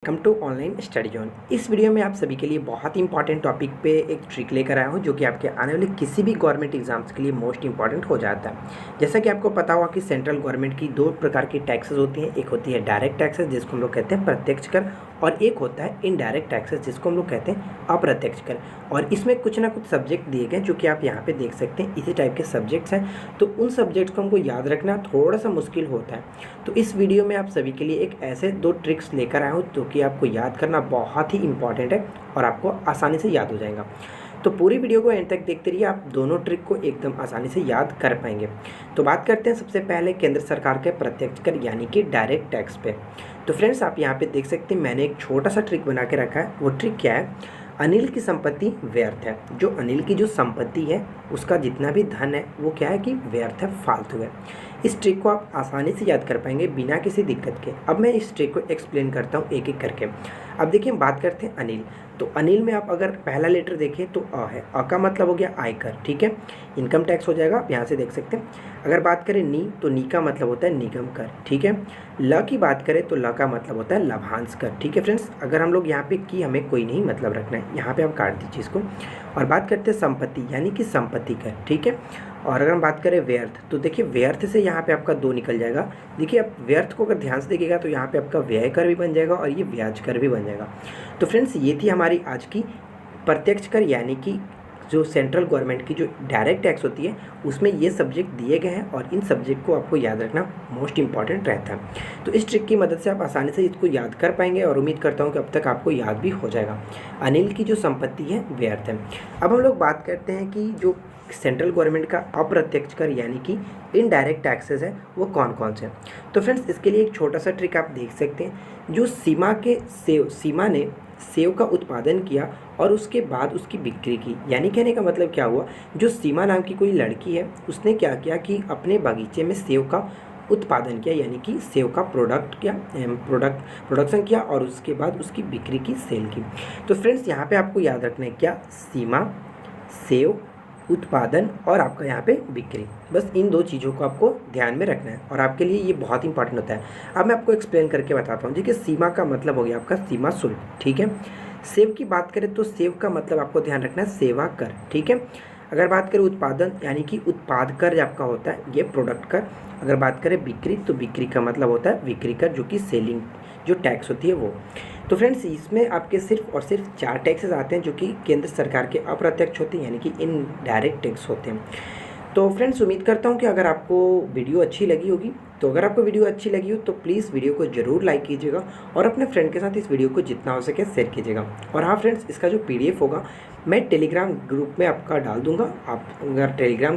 Welcome to online study zone. इस video में आप सभी के लिए बहुत ही इंपॉर्टेंट टॉपिक पे एक ट्रिक लेकर आया हूँ जो कि आपके आने वाले किसी भी गवर्नमेंट एग्जाम्स के लिए मोस्ट इंपॉर्टेंट हो जाता है। जैसा कि आपको पता होगा कि सेंट्रल गवर्नमेंट की दो प्रकार की टैक्सेस होती हैं। एक होती है डायरेक्ट टैक्सेस जिसको हम लोग कहते हैं प्रत्यक्ष कर, और एक होता है इनडायरेक्ट टैक्सेस जिसको हम लोग कहते हैं अप्रत्यक्ष कर। और इसमें कुछ ना कुछ सब्जेक्ट दिए गए जो कि आप यहाँ पे देख सकते हैं, इसी टाइप के सब्जेक्ट्स हैं। तो उन सब्जेक्ट्स को हमको याद रखना थोड़ा सा मुश्किल होता है। तो इस वीडियो में आप सभी के लिए एक ऐसे दो ट्रिक्स लेकर आया हूँ जो कि आपको याद करना बहुत ही इंपॉर्टेंट है और आपको आसानी से याद हो जाएगा। तो पूरी वीडियो को एंड तक देखते रहिए, आप दोनों ट्रिक को एकदम आसानी से याद कर पाएंगे। तो बात करते हैं सबसे पहले केंद्र सरकार के प्रत्यक्ष कर यानी कि डायरेक्ट टैक्स पे। तो फ्रेंड्स आप यहाँ पे देख सकते हैं मैंने एक छोटा सा ट्रिक बना के रखा है। वो ट्रिक क्या है? अनिल की संपत्ति व्यर्थ है। जो अनिल की जो संपत्ति है उसका जितना भी धन है वो क्या है कि व्यर्थ है, फालतू है। इस ट्रिक को आप आसानी से याद कर पाएंगे बिना किसी दिक्कत के। अब मैं इस ट्रिक को एक्सप्लेन करता हूँ एक एक करके। अब देखिए हम बात करते हैं अनिल। तो अनिल में आप अगर पहला लेटर देखें तो अ है। अ का मतलब हो गया आयकर, ठीक है, इनकम टैक्स हो जाएगा, आप यहाँ से देख सकते हैं। अगर बात करें नी तो नी का मतलब होता है निगम कर, ठीक है। ल की बात करें तो ल का मतलब होता है लाभांश कर, ठीक है फ्रेंड्स। अगर हम लोग यहाँ पे की हमें कोई नहीं मतलब रखना है, यहाँ पे आप काट दीजिए इसको। और बात करते हैं संपत्ति यानी कि संपत्ति कर, ठीक है। और अगर हम बात करें व्यर्थ तो देखिए व्यर्थ से यहाँ पे आपका दो निकल जाएगा। देखिए आप व्यर्थ को अगर ध्यान से देखिएगा तो यहाँ पे आपका व्यय कर भी बन जाएगा और ये ब्याज कर भी बन जाएगा। तो फ्रेंड्स ये थी हमारी आज की प्रत्यक्ष कर यानी कि जो सेंट्रल गवर्नमेंट की जो डायरेक्ट टैक्स होती है उसमें ये सब्जेक्ट दिए गए हैं और इन सब्जेक्ट को आपको याद रखना मोस्ट इंपॉर्टेंट रहता है। तो इस ट्रिक की मदद से आप आसानी से इसको याद कर पाएंगे और उम्मीद करता हूँ कि अब तक आपको याद भी हो जाएगा। अनिल की जो संपत्ति है व्यर्थ है। अब हम लोग बात करते हैं कि जो सेंट्रल गवर्नमेंट का अप्रत्यक्ष कर यानी कि इनडायरेक्ट टैक्सेस है वो कौन कौन से हैं। तो फ्रेंड्स इसके लिए एक छोटा सा ट्रिक आप देख सकते हैं। जो सीमा ने सेव का उत्पादन किया और उसके बाद उसकी बिक्री की, यानी कहने का मतलब क्या हुआ, जो सीमा नाम की कोई लड़की है उसने क्या किया कि अपने बगीचे में सेव का उत्पादन किया यानी कि सेव का प्रोडक्शन किया और उसके बाद उसकी बिक्री की, सेल की। तो फ्रेंड्स यहाँ पे आपको याद रखना है क्या, सीमा, सेव, उत्पादन और आपका यहाँ पे बिक्री, बस इन दो चीज़ों को आपको ध्यान में रखना है और आपके लिए ये बहुत इंपॉर्टेंट होता है। अब मैं आपको एक्सप्लेन करके बताता हूँ। देखिए सीमा का मतलब हो गया आपका सीमा शुल्क, ठीक है। सेव की बात करें तो सेव का मतलब आपको ध्यान रखना है सेवा कर, ठीक है। अगर बात करें उत्पादन यानी कि उत्पाद कर आपका होता है ये प्रोडक्ट कर। अगर बात करें बिक्री तो बिक्री का मतलब होता है बिक्री कर जो कि सेलिंग जो टैक्स होती है वो। तो फ्रेंड्स इसमें आपके सिर्फ और सिर्फ 4 टैक्सेस आते हैं जो कि केंद्र सरकार के अप्रत्यक्ष होते हैं यानी कि इनडायरेक्ट टैक्स होते हैं। तो फ्रेंड्स उम्मीद करता हूँ कि अगर आपको वीडियो अच्छी लगी होगी, तो अगर आपको वीडियो अच्छी लगी हो तो प्लीज़ वीडियो को ज़रूर लाइक कीजिएगा और अपने फ्रेंड के साथ इस वीडियो को जितना हो सके शेयर कीजिएगा। और हाँ फ्रेंड्स इसका जो PDF होगा मैं टेलीग्राम ग्रुप में आपका डाल दूँगा। आप अगर टेलीग्राम